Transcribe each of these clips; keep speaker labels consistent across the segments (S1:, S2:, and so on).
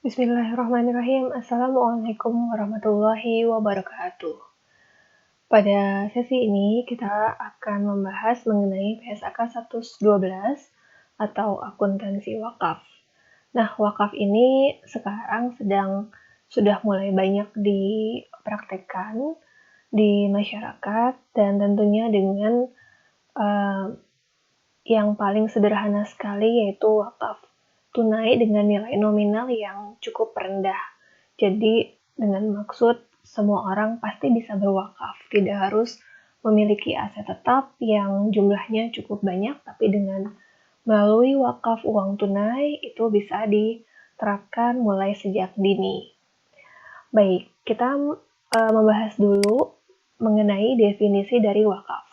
S1: Bismillahirrahmanirrahim. Assalamualaikum warahmatullahi wabarakatuh. Pada sesi ini kita akan membahas mengenai PSAK 112 atau akuntansi wakaf. Nah, wakaf ini sekarang sudah mulai banyak dipraktekkan di masyarakat dan tentunya dengan yang paling sederhana sekali yaitu wakaf tunai dengan nilai nominal yang cukup rendah. Jadi dengan maksud semua orang pasti bisa berwakaf, tidak harus memiliki aset tetap yang jumlahnya cukup banyak, tapi dengan melalui wakaf uang tunai itu bisa diterapkan mulai sejak dini. Baik, kita membahas dulu mengenai definisi dari wakaf.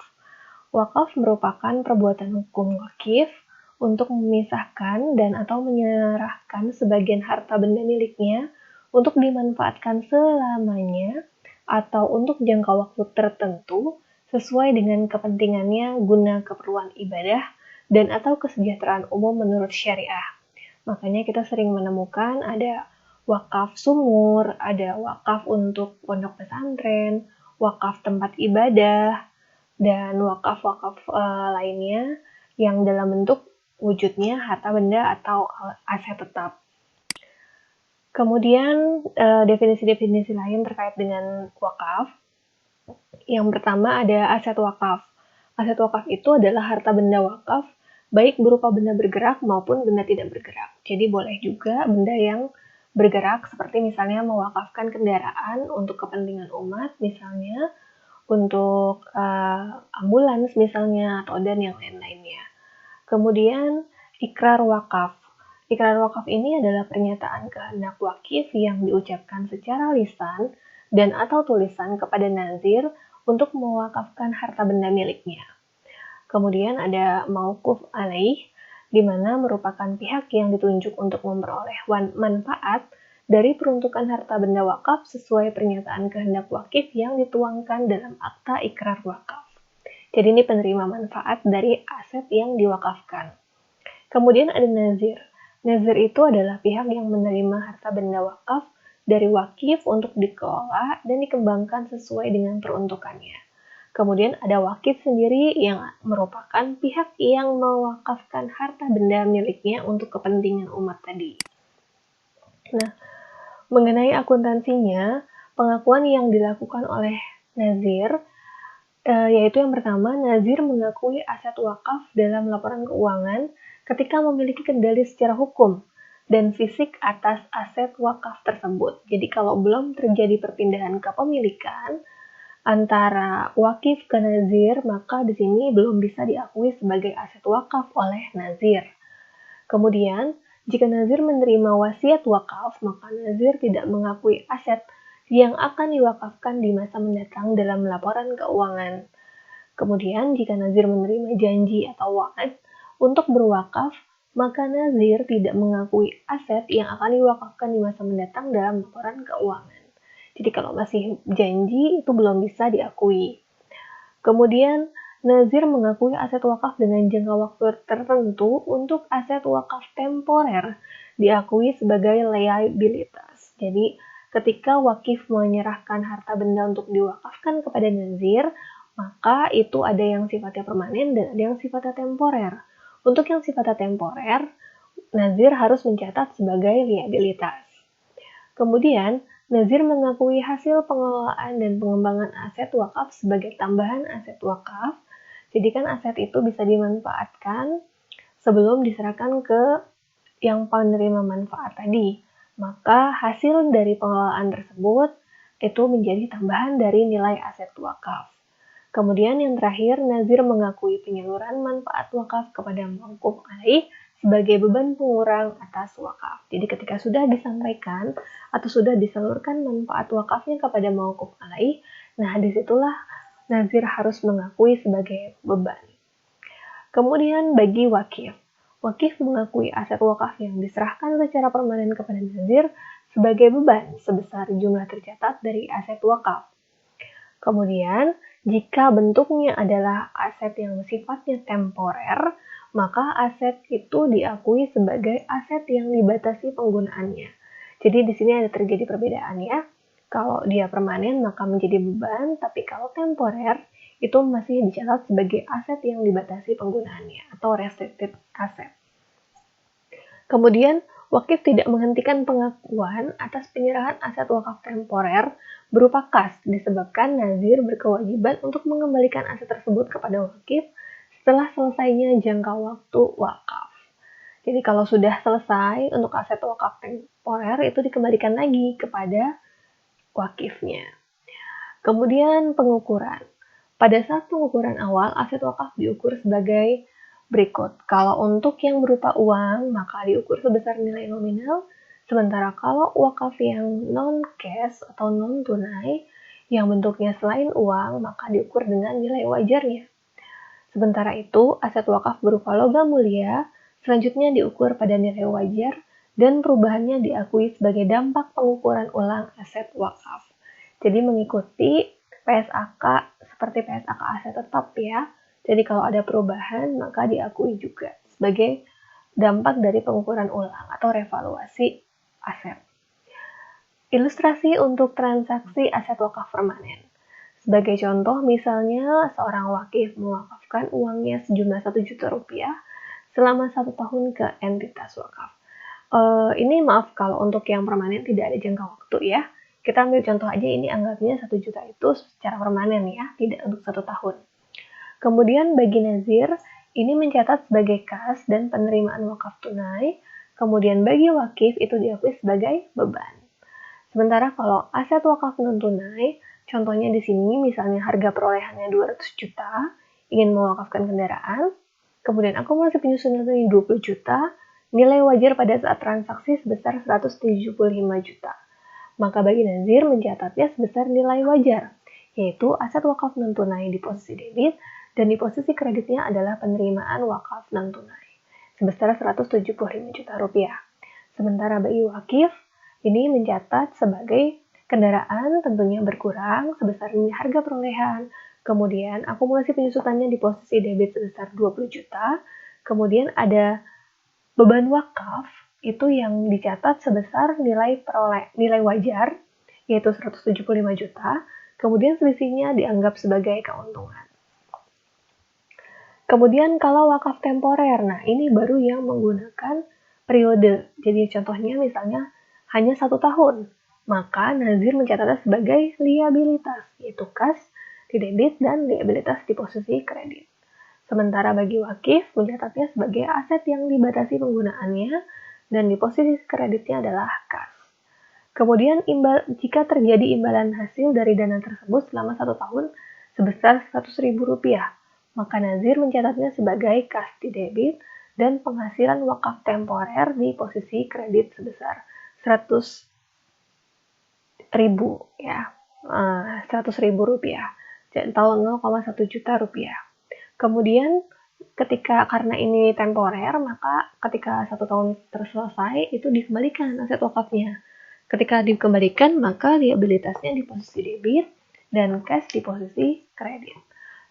S1: Wakaf merupakan perbuatan hukum wakif untuk memisahkan dan atau menyerahkan sebagian harta benda miliknya untuk dimanfaatkan selamanya atau untuk jangka waktu tertentu sesuai dengan kepentingannya guna keperluan ibadah dan atau kesejahteraan umum menurut syariah. Makanya kita sering menemukan ada wakaf sumur, ada wakaf untuk pondok pesantren, wakaf tempat ibadah, dan wakaf-wakaf lainnya yang dalam bentuk wujudnya harta benda atau aset tetap. Kemudian definisi-definisi lain terkait dengan wakaf. Yang pertama ada aset wakaf. Aset wakaf itu adalah harta benda wakaf, baik berupa benda bergerak maupun benda tidak bergerak. Jadi boleh juga benda yang bergerak seperti misalnya mewakafkan kendaraan untuk kepentingan umat, misalnya untuk ambulans misalnya atau dan yang lain-lainnya. Kemudian ikrar wakaf. Ikrar wakaf ini adalah pernyataan kehendak wakif yang diucapkan secara lisan dan atau tulisan kepada nazir untuk mewakafkan harta benda miliknya. Kemudian ada mauquf alaih, di mana merupakan pihak yang ditunjuk untuk memperoleh manfaat dari peruntukan harta benda wakaf sesuai pernyataan kehendak wakif yang dituangkan dalam akta ikrar wakaf. Jadi ini penerima manfaat dari aset yang diwakafkan. Kemudian ada nazir. Nazir itu adalah pihak yang menerima harta benda wakaf dari wakif untuk dikelola dan dikembangkan sesuai dengan peruntukannya. Kemudian ada wakif sendiri yang merupakan pihak yang mewakafkan harta benda miliknya untuk kepentingan umat tadi. Nah, mengenai akuntansinya, pengakuan yang dilakukan oleh nazir yaitu yang pertama, nazir mengakui aset wakaf dalam laporan keuangan ketika memiliki kendali secara hukum dan fisik atas aset wakaf tersebut. Jadi kalau belum terjadi perpindahan kepemilikan antara wakif ke nazir, maka di sini belum bisa diakui sebagai aset wakaf oleh nazir. Kemudian, jika nazir menerima wasiat wakaf, maka nazir tidak mengakui aset yang akan diwakafkan di masa mendatang dalam laporan keuangan. Kemudian, jika nazir menerima janji atau wa'ad untuk berwakaf, maka nazir tidak mengakui aset yang akan diwakafkan di masa mendatang dalam laporan keuangan. Jadi kalau masih janji, itu belum bisa diakui. Kemudian, nazir mengakui aset wakaf dengan jangka waktu tertentu untuk aset wakaf temporer diakui sebagai liabilitas. Jadi, ketika wakif menyerahkan harta benda untuk diwakafkan kepada nazir, maka itu ada yang sifatnya permanen dan ada yang sifatnya temporer. Untuk yang sifatnya temporer, nazir harus mencatat sebagai liabilitas. Kemudian, nazir mengakui hasil pengelolaan dan pengembangan aset wakaf sebagai tambahan aset wakaf. Jadi kan aset itu bisa dimanfaatkan sebelum diserahkan ke yang penerima manfaat tadi. Maka hasil dari pengelolaan tersebut itu menjadi tambahan dari nilai aset wakaf. Kemudian yang terakhir, nazir mengakui penyaluran manfaat wakaf kepada mauquf alaih sebagai beban pengurang atas wakaf. Jadi ketika sudah disampaikan atau sudah disalurkan manfaat wakafnya kepada mauquf alaih, nah disitulah nazir harus mengakui sebagai beban. Kemudian bagi wakif, wakif mengakui aset wakaf yang diserahkan secara permanen kepada nazir sebagai beban sebesar jumlah tercatat dari aset wakaf. Kemudian, jika bentuknya adalah aset yang sifatnya temporer, maka aset itu diakui sebagai aset yang dibatasi penggunaannya. Jadi di sini ada terjadi perbedaan ya. Kalau dia permanen maka menjadi beban, tapi kalau temporer itu masih dicatat sebagai aset yang dibatasi penggunaannya atau restricted asset. Kemudian, wakif tidak menghentikan pengakuan atas penyerahan aset wakaf temporer berupa kas disebabkan nazir berkewajiban untuk mengembalikan aset tersebut kepada wakif setelah selesainya jangka waktu wakaf. Jadi kalau sudah selesai untuk aset wakaf temporer itu dikembalikan lagi kepada wakifnya. Kemudian pengukuran. Pada saat pengukuran awal, aset wakaf diukur sebagai berikut. Kalau untuk yang berupa uang, maka diukur sebesar nilai nominal. Sementara kalau wakaf yang non-cash atau non-tunai, yang bentuknya selain uang, maka diukur dengan nilai wajarnya. Sementara itu, aset wakaf berupa logam mulia, selanjutnya diukur pada nilai wajar, dan perubahannya diakui sebagai dampak pengukuran ulang aset wakaf. Jadi mengikuti PSAK seperti PSAK aset tetap ya. Jadi kalau ada perubahan maka diakui juga sebagai dampak dari pengukuran ulang atau revaluasi aset. Ilustrasi untuk transaksi aset wakaf permanen. Sebagai contoh, misalnya seorang wakif mewakafkan uangnya sejumlah 1 juta rupiah selama 1 tahun ke entitas wakaf. Ini maaf kalau untuk yang permanen tidak ada jangka waktu ya. Kita ambil contoh aja, ini anggapnya 1 juta itu secara permanen ya, tidak untuk 1 tahun. Kemudian bagi nazir, ini mencatat sebagai kas dan penerimaan wakaf tunai. Kemudian bagi wakif itu diakui sebagai beban. Sementara kalau aset wakaf non tunai, contohnya di sini misalnya harga perolehannya 200 juta, ingin mewakafkan kendaraan, kemudian akumulasi penyusunan 20 juta, nilai wajar pada saat transaksi sebesar 175 juta. Maka bagi nazir mencatatnya sebesar nilai wajar, yaitu aset wakaf non tunai di posisi debit dan di posisi kreditnya adalah penerimaan wakaf non tunai sebesar 175 juta rupiah. Sementara bagi wakif ini mencatat sebagai kendaraan tentunya berkurang sebesar harga perolehan, kemudian akumulasi penyusutannya di posisi debit sebesar 20 juta, kemudian ada beban wakaf itu yang dicatat sebesar nilai wajar yaitu 175 juta, kemudian selisihnya dianggap sebagai keuntungan. Kemudian kalau wakaf temporer, nah ini baru yang menggunakan periode. Jadi contohnya misalnya hanya 1 tahun, maka nazir mencatatnya sebagai liabilitas, yaitu kas di debit dan liabilitas di posisi kredit. Sementara bagi wakif mencatatnya sebagai aset yang dibatasi penggunaannya dan di posisi kreditnya adalah kas. Kemudian jika terjadi imbalan hasil dari dana tersebut selama 1 tahun sebesar Rp100.000, maka nazir mencatatnya sebagai kas di debit dan penghasilan wakaf temporer di posisi kredit sebesar 100.000 ya, 100.000 rupiah atau 0,1 juta rupiah. Kemudian karena ini temporer, maka ketika 1 tahun terselesai itu dikembalikan aset wakafnya. Ketika dikembalikan maka liabilitasnya di posisi debit dan cash di posisi kredit.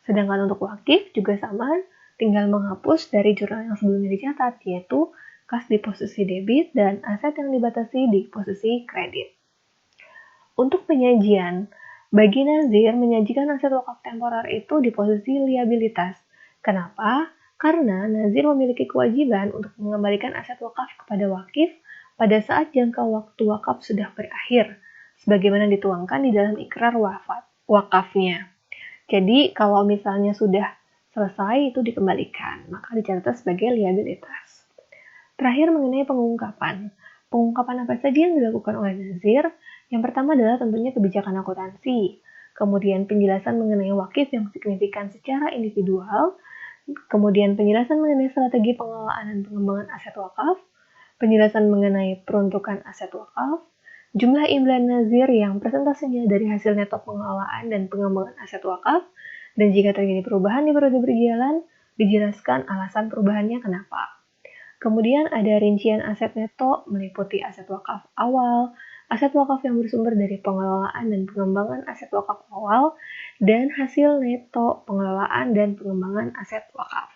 S1: Sedangkan untuk wakif juga sama, tinggal menghapus dari jurnal yang sebelumnya dicatat, yaitu kas di posisi debit dan aset yang dibatasi di posisi kredit. Untuk penyajian, bagi nazir menyajikan aset wakaf temporer itu di posisi liabilitas. Kenapa? Karena nazir memiliki kewajiban untuk mengembalikan aset wakaf kepada wakif pada saat jangka waktu wakaf sudah berakhir, sebagaimana dituangkan di dalam ikrar wakafnya. Jadi kalau misalnya sudah selesai itu dikembalikan, maka dicatat sebagai liabilitas. Terakhir mengenai pengungkapan. Pengungkapan apa saja yang dilakukan oleh nazir? Yang pertama adalah tentunya kebijakan akuntansi. Kemudian penjelasan mengenai wakif yang signifikan secara individual. Kemudian penjelasan mengenai strategi pengelolaan dan pengembangan aset wakaf. Penjelasan mengenai peruntukan aset wakaf. Jumlah imbalan nazir yang presentasinya dari hasil neto pengelolaan dan pengembangan aset wakaf, dan jika terjadi perubahan di periode berjalan, dijelaskan alasan perubahannya kenapa. Kemudian ada rincian aset neto meliputi aset wakaf awal, aset wakaf yang bersumber dari pengelolaan dan pengembangan aset wakaf awal, dan hasil neto pengelolaan dan pengembangan aset wakaf.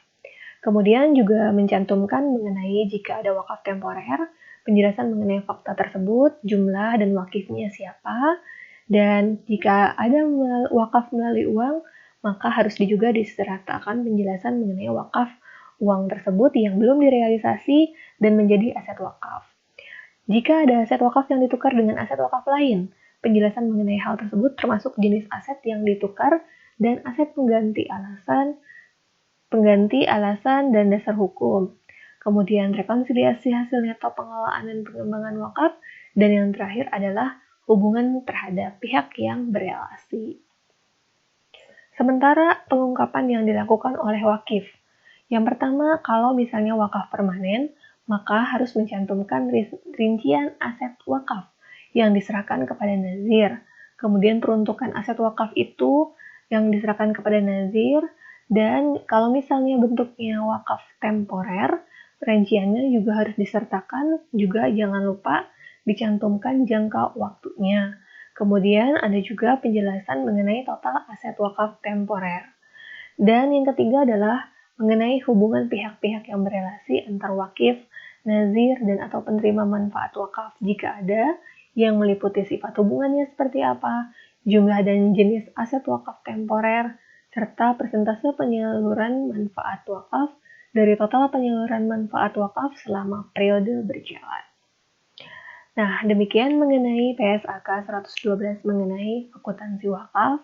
S1: Kemudian juga mencantumkan mengenai jika ada wakaf temporer, penjelasan mengenai fakta tersebut, jumlah dan wakifnya siapa, dan jika ada wakaf melalui uang, maka harus juga disertakan penjelasan mengenai wakaf uang tersebut yang belum direalisasi dan menjadi aset wakaf. Jika ada aset wakaf yang ditukar dengan aset wakaf lain, penjelasan mengenai hal tersebut termasuk jenis aset yang ditukar dan aset pengganti alasan dan dasar hukum. Kemudian rekonsiliasi hasil neto pengelolaan dan pengembangan wakaf, dan yang terakhir adalah hubungan terhadap pihak yang berelasi. Sementara pengungkapan yang dilakukan oleh wakif. Yang pertama, kalau misalnya wakaf permanen, maka harus mencantumkan rincian aset wakaf yang diserahkan kepada nazir. Kemudian peruntukan aset wakaf itu yang diserahkan kepada nazir, dan kalau misalnya bentuknya wakaf temporer, rinciannya juga harus disertakan, juga jangan lupa dicantumkan jangka waktunya. Kemudian ada juga penjelasan mengenai total aset wakaf temporer. Dan yang ketiga adalah mengenai hubungan pihak-pihak yang berelasi antar wakif, nazir, dan atau penerima manfaat wakaf jika ada, yang meliputi sifat hubungannya seperti apa, jumlah dan jenis aset wakaf temporer, serta persentase penyaluran manfaat wakaf dari total penyaluran manfaat wakaf selama periode berjalan. Nah, demikian mengenai PSAK 112 mengenai akuntansi wakaf.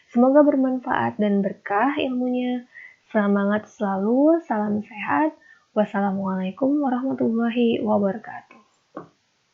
S1: Semoga bermanfaat dan berkah ilmunya. Semangat selalu, salam sehat. Wassalamualaikum warahmatullahi wabarakatuh.